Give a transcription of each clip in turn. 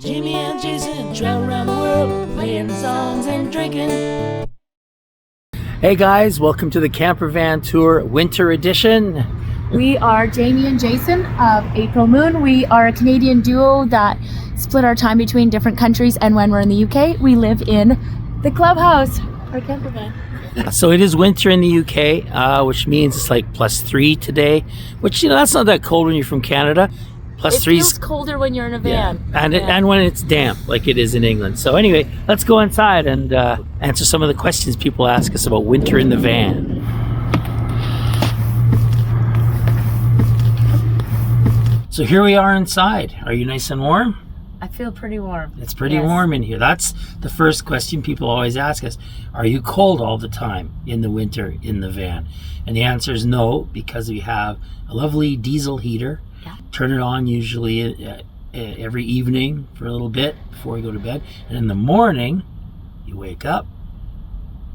Jaime and Jason travel around the world, playing songs and drinking. Hey guys, welcome to the Campervan Tour Winter Edition. We are Jaime and Jason of April Moon. We are a Canadian duo that split our time between different countries, and when we're in the UK, we live in the Clubhouse, our campervan. So it is winter in the UK, which means it's like +3 today, which, you know, that's not that cold when you're from Canada. It feels colder when you're in a van. Yeah. And when it's damp, like it is in England. So anyway, let's go inside and answer some of the questions people ask us about winter in the van. So here we are inside. Are you nice and warm? I feel pretty warm. It's pretty warm in here. That's the first question people always ask us. Are you cold all the time in the winter in the van? And the answer is no, because we have a lovely diesel heater. Yeah. Turn it on usually every evening for a little bit before you go to bed. And in the morning, you wake up,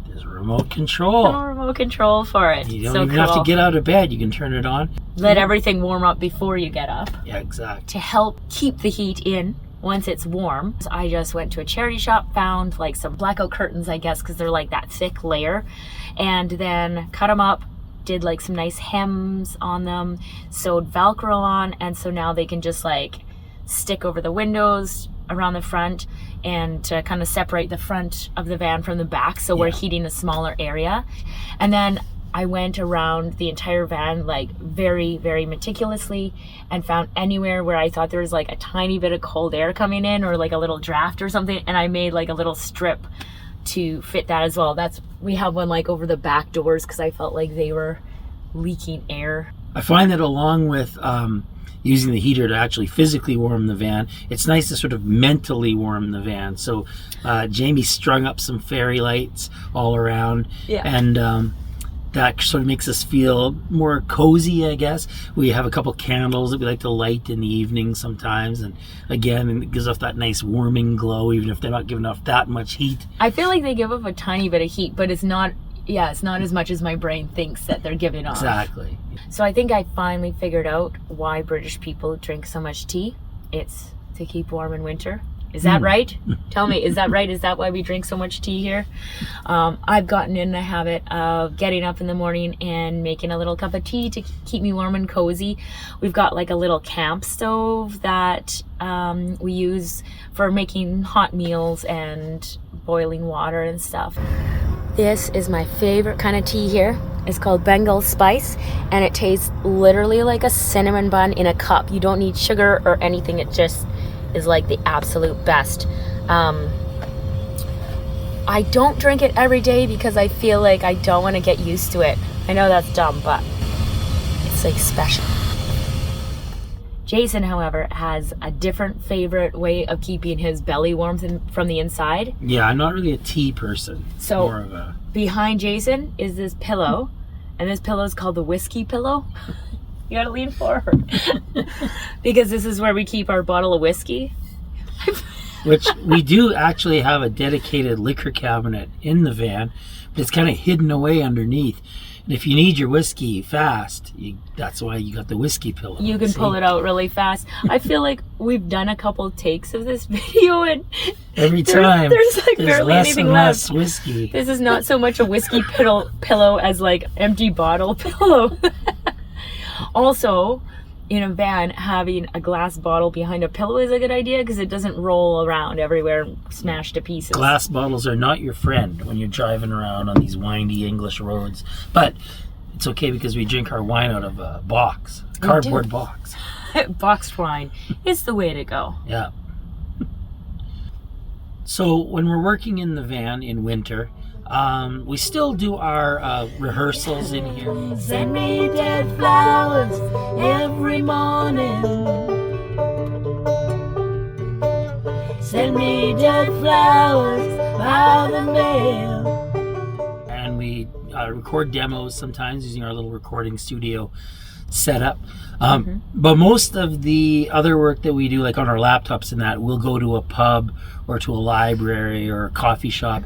there's a remote control. No remote control for it. You don't even have to get out of bed. You can turn it on. Let everything warm up before you get up. Yeah, exactly. To help keep the heat in once it's warm, I just went to a charity shop, found like some blackout curtains, I guess, because they're like that thick layer, and then cut them up, did like some nice hems on them, sewed Velcro on, and so now they can just like stick over the windows around the front and to kind of separate the front of the van from the back, so we're heating a smaller area. And then I went around the entire van like very, very meticulously and found anywhere where I thought there was like a tiny bit of cold air coming in or like a little draft or something, and I made like a little strip to fit that as well. We have one like over the back doors because I felt like they were leaking air. I find that along with using the heater to actually physically warm the van, it's nice to sort of mentally warm the van. So Jaime strung up some fairy lights all around, and that sort of makes us feel more cozy, I guess. We have a couple candles that we like to light in the evening sometimes, and again, it gives off that nice warming glow, even if they're not giving off that much heat. I feel like they give off a tiny bit of heat, but it's not as much as my brain thinks that they're giving off. Exactly. So I think I finally figured out why British people drink so much tea. It's to keep warm in winter. Is that right? Tell me, is that right? Is that why we drink so much tea here? I've gotten in the habit of getting up in the morning and making a little cup of tea to keep me warm and cozy. We've got like a little camp stove that we use for making hot meals and boiling water and stuff. This is my favorite kind of tea here. It's called Bengal Spice, and it tastes literally like a cinnamon bun in a cup. You don't need sugar or anything. It just is like the absolute best. I don't drink it every day because I feel like I don't want to get used to it. I know that's dumb, but it's like special. Jason, however, has a different favorite way of keeping his belly warm from the inside. Yeah, I'm not really a tea person. So more of a... behind Jason is this pillow, and this pillow is called the whiskey pillow. You gotta lean forward. Because this is where we keep our bottle of whiskey. Which we do actually have a dedicated liquor cabinet in the van, but it's kind of hidden away underneath. And if you need your whiskey fast, that's why you got the whiskey pillow. You can pull it out really fast. I feel like we've done a couple takes of this video, and every time there's like barely less anything and left. less whiskey. This is not so much a whiskey pillow as like empty bottle pillow. Also, in a van, having a glass bottle behind a pillow is a good idea because it doesn't roll around everywhere and smash to pieces. Glass bottles are not your friend when you're driving around on these windy English roads. But it's okay because we drink our wine out of a box, a cardboard box. Boxed wine is the way to go. Yeah. So when we're working in the van in winter, we still do our rehearsals in here. Send me dead flowers every morning. Send me dead flowers by the mail. And we record demos sometimes using our little recording studio setup. But most of the other work that we do, like on our laptops and that, we'll go to a pub or to a library or a coffee shop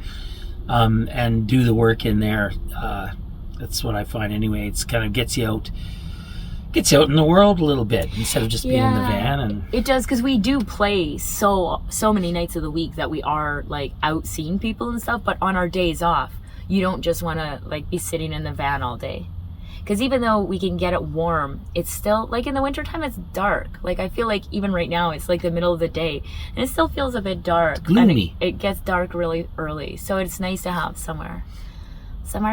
and do the work in there. That's what I find anyway. It's kind of gets you Gets you out in the world a little bit instead of just being in the van. And it does, because we do play so many nights of the week that we are like out seeing people and stuff. But on our days off, you don't just want to like be sitting in the van all day. Because even though we can get it warm, it's still, like in the wintertime, it's dark. Like I feel like even right now, it's like the middle of the day, and it still feels a bit dark. Gloomy. And it gets dark really early. So it's nice to have somewhere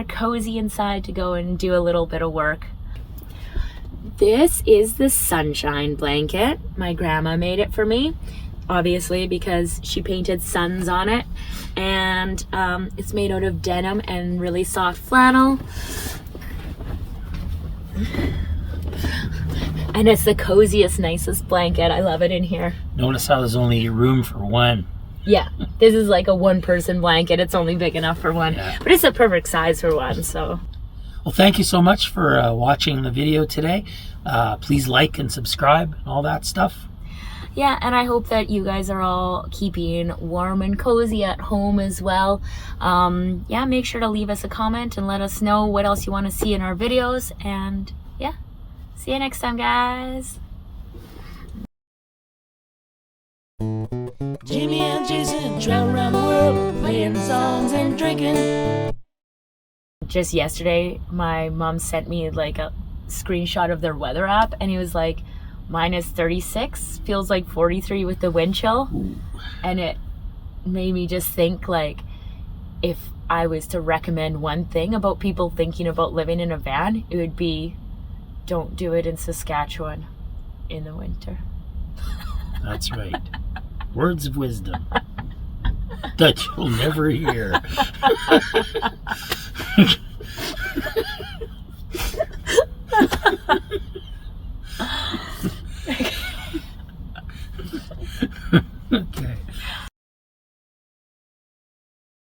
cozy inside to go and do a little bit of work. This is the sunshine blanket. My grandma made it for me, obviously, because she painted suns on it. And it's made out of denim and really soft flannel. And it's the coziest, nicest blanket. I love it in here. Notice how there's only room for one. Yeah, this is like a one-person blanket. It's only big enough for one. Yeah. But it's the perfect size for one, so. Well, thank you so much for watching the video today. Please like and subscribe and all that stuff. Yeah, and I hope that you guys are all keeping warm and cozy at home as well. Yeah, make sure to leave us a comment and let us know what else you want to see in our videos. And yeah, see you next time, guys. Jaime and Jason travel around the world, playing songs and drinking. Just yesterday, my mom sent me like a screenshot of their weather app, and it was like, minus 36, feels like 43 with the wind chill. Ooh. And it made me just think, like, if I was to recommend one thing about people thinking about living in a van, it would be, don't do it in Saskatchewan in the winter. That's right. Words of wisdom that you'll never hear.